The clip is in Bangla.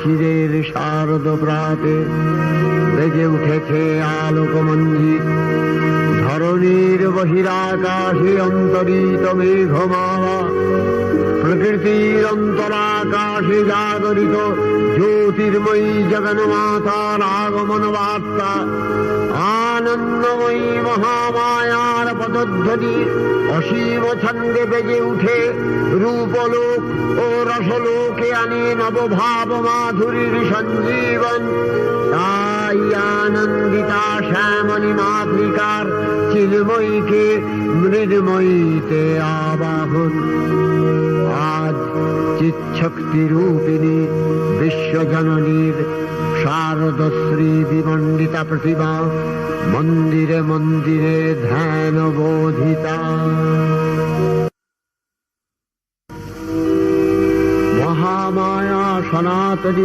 শিশিরের শারদ প্রাতে বেজে উঠেছে আলোকমঞ্জিত। ধরণীর বহিরাকাশে অন্তরিত মেঘমালা, প্রকৃতির অন্তরাকাশে জাগরিত জ্যোতির্ময়ী জগন্মাতার আগমন বার্তা। আনন্দময়ী মহামায়ার পদধ্বনি অসীম ছন্দে বেজে উঠে রূপলোক ও রসলোকে আনে নবভাব মাধুরীর সঞ্জীবন। তাই আনন্দিতা শ্যামলী মাতৃকার চিন্ময়ীকে মৃন্ময়ীতে আবাহন। আজ চিৎশক্তি রূপিণী বিশ্বজননীর শারদশ্রী বিমণ্ডিতা প্রতিমা মন্দিরে মন্দিরে ধ্যান বোধিতা। মহামায়া সনাতনী